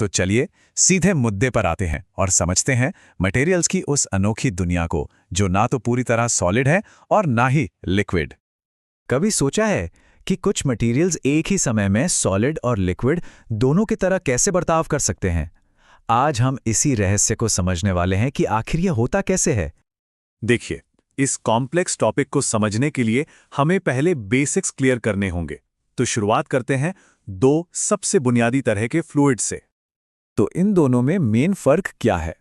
तो चलिए सीधे मुद्दे पर आते हैं और समझते हैं मटेरियल्स की उस अनोखी दुनिया को जो ना तो पूरी तरह सॉलिड है और ना ही लिक्विड। कभी सोचा है कि कुछ मटेरियल्स एक ही समय में सॉलिड और लिक्विड दोनों की तरह कैसे बर्ताव कर सकते हैं? आज हम इसी रहस्य को समझने वाले हैं कि आखिर यह होता कैसे है। देखिए, इस कॉम्प्लेक्स टॉपिक को समझने के लिए हमें पहले बेसिक्स क्लियर करने होंगे। तो शुरुआत करते हैं दो सबसे बुनियादी तरह के फ्लूइड से। तो इन दोनों में मेन फर्क क्या है?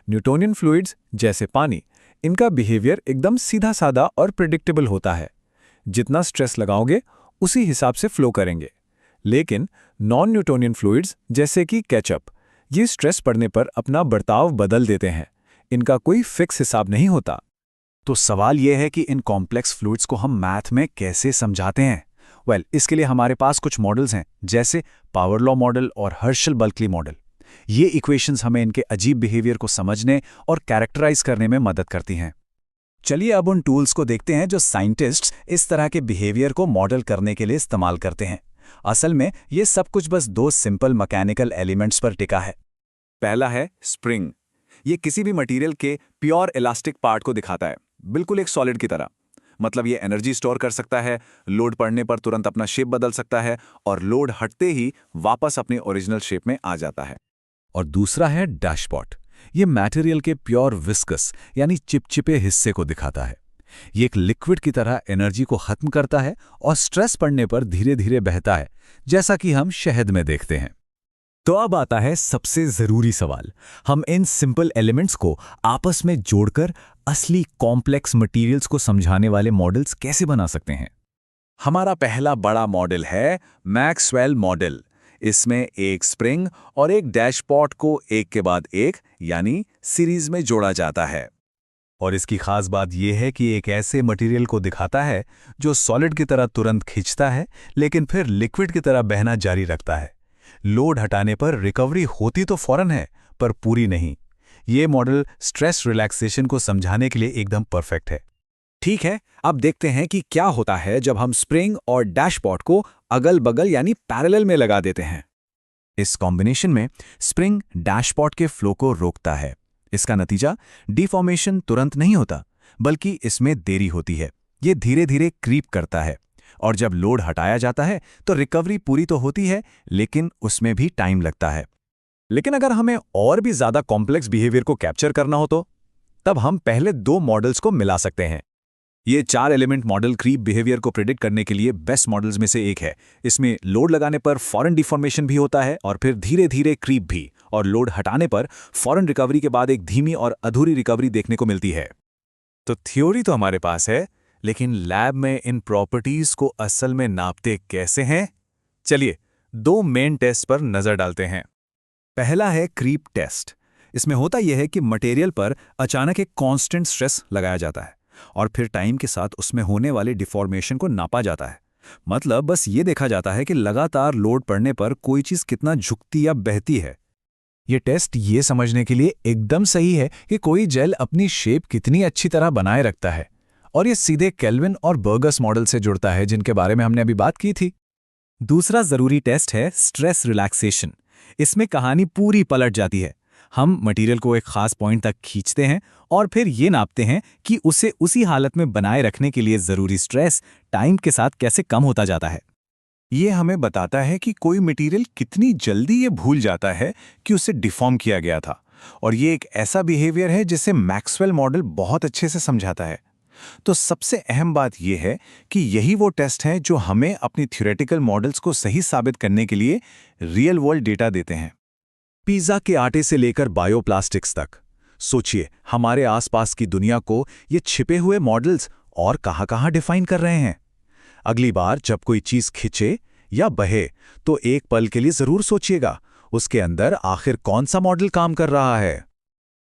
न्यूटोनियन फ्लूइड्स जैसे पानी, इनका बिहेवियर एकदम सीधा साधा और प्रिडिक्टेबल होता है। जितना स्ट्रेस लगाओगे उसी हिसाब से फ्लो करेंगे। लेकिन नॉन न्यूटोनियन फ्लूइड्स जैसे कि केचप, ये स्ट्रेस पड़ने पर अपना बर्ताव बदल देते हैं। इनका कोई फिक्स हिसाब नहीं होता। तो सवाल यह है कि इन कॉम्प्लेक्स फ्लूइड्स को हम मैथ में कैसे समझाते हैं? इसके लिए हमारे पास कुछ मॉडल्स हैं, जैसे पावर लॉ मॉडल और हर्शल-बल्कली मॉडल। ये इक्वेशंस हमें इनके अजीब बिहेवियर को समझने और कैरेक्टराइज करने में मदद करती हैं। चलिए अब उन टूल्स को देखते हैं जो साइंटिस्ट्स इस तरह के बिहेवियर को मॉडल करने के लिए इस्तेमाल करते हैं। असल में ये सब कुछ बस दो सिंपल मैकेनिकल एलिमेंट्स पर टिका है। पहला है स्प्रिंग। ये किसी भी मटेरियल के प्योर इलास्टिक पार्ट को दिखाता है, बिल्कुल एक सॉलिड की तरह। मतलब ये एनर्जी स्टोर कर सकता है, लोड पड़ने पर तुरंत अपना शेप बदल सकता है और लोड हटते ही वापस अपने ओरिजिनल शेप में आ जाता है। और दूसरा है डैशपॉट। ये मटेरियल के प्योर विस्कस यानी चिपचिपे हिस्से को दिखाता है। ये एक लिक्विड की तरह एनर्जी को खत्म करता है और स्ट्रेस पड़ने पर धीरे धीरे बहता है, जैसा कि हम शहद में देखते हैं। तो अब आता है सबसे जरूरी सवाल। हम इन सिंपल एलिमेंट्स को आपस में जोड़कर असली कॉम्प्लेक्स मटेरियल्स को समझाने वाले मॉडल्स कैसे बना सकते हैं? हमारा पहला बड़ा मॉडल है मैक्सवेल मॉडल। इसमें एक स्प्रिंग और एक डैशपॉट को एक के बाद एक यानी सीरीज में जोड़ा जाता है। और इसकी खास बात यह है कि एक ऐसे मटेरियल को दिखाता है जो सॉलिड की तरह तुरंत खींचता है, लेकिन फिर लिक्विड की तरह बहना जारी रखता है। लोड हटाने पर रिकवरी होती तो फौरन है, पर पूरी नहीं। ये मॉडल स्ट्रेस रिलैक्सेशन को समझाने के लिए एकदम परफेक्ट है। ठीक है, अब देखते हैं कि क्या होता है जब हम स्प्रिंग और डैशपॉट को अगल बगल यानी पैरेलल में लगा देते हैं। इस कॉम्बिनेशन में स्प्रिंग डैशपॉट के फ्लो को रोकता है। इसका नतीजा डिफॉर्मेशन तुरंत नहीं होता, बल्कि इसमें देरी होती है। ये धीरे धीरे क्रीप करता है और जब लोड हटाया जाता है तो रिकवरी पूरी तो होती है, लेकिन उसमें भी टाइम लगता है। लेकिन अगर हमें और भी ज्यादा कॉम्प्लेक्स बिहेवियर को कैप्चर करना हो तो तब हम पहले दो मॉडल्स को मिला सकते हैं। ये 4 एलिमेंट मॉडल क्रीप बिहेवियर को प्रिडिक्ट करने के लिए बेस्ट मॉडल्स में से एक है। इसमें लोड लगाने पर फौरन डिफॉर्मेशन भी होता है और फिर धीरे धीरे क्रीप भी, और लोड हटाने पर फौरन रिकवरी के बाद एक धीमी और अधूरी रिकवरी देखने को मिलती है। तो थ्योरी तो हमारे पास है, लेकिन लैब में इन प्रॉपर्टीज को असल में नापते कैसे हैं? चलिए दो मेन टेस्ट पर नजर डालते हैं। पहला है क्रीप टेस्ट। इसमें होता यह है कि मटेरियल पर अचानक एक कांस्टेंट स्ट्रेस लगाया जाता है और फिर टाइम के साथ उसमें होने वाले डिफॉर्मेशन को नापा जाता है। मतलब बस ये देखा जाता है कि लगातार लोड पड़ने पर कोई चीज कितना झुकती या बहती है। ये टेस्ट ये समझने के लिए एकदम सही है कि कोई जेल अपनी शेप कितनी अच्छी तरह बनाए रखता है, और ये सीधे केल्विन और बर्गस मॉडल से जुड़ता है, जिनके बारे में हमने अभी बात की थी। दूसरा जरूरी टेस्ट है स्ट्रेस रिलैक्सेशन। इसमें कहानी पूरी पलट जाती है। हम मटेरियल को एक खास पॉइंट तक खींचते हैं और फिर ये नापते हैं कि उसे उसी हालत में बनाए रखने के लिए जरूरी स्ट्रेस टाइम के साथ कैसे कम होता जाता है। ये हमें बताता है कि कोई मटेरियल कितनी जल्दी ये भूल जाता है कि उसे डिफॉर्म किया गया था, और ये एक ऐसा बिहेवियर है जिसे मैक्सवेल मॉडल बहुत अच्छे से समझाता है। तो सबसे अहम बात यह है कि यही वो टेस्ट हैं जो हमें अपनी थ्योरेटिकल मॉडल्स को सही साबित करने के लिए रियल वर्ल्ड डेटा देते हैं। पिज़्ज़ा के आटे से लेकर बायोप्लास्टिक्स तक, सोचिए हमारे आसपास की दुनिया को ये छिपे हुए मॉडल्स और कहाँ-कहाँ डिफाइन कर रहे हैं। अगली बार जब कोई चीज खिंचे या बहे तो एक पल के लिए जरूर सोचिएगा, उसके अंदर आखिर कौन सा मॉडल काम कर रहा है।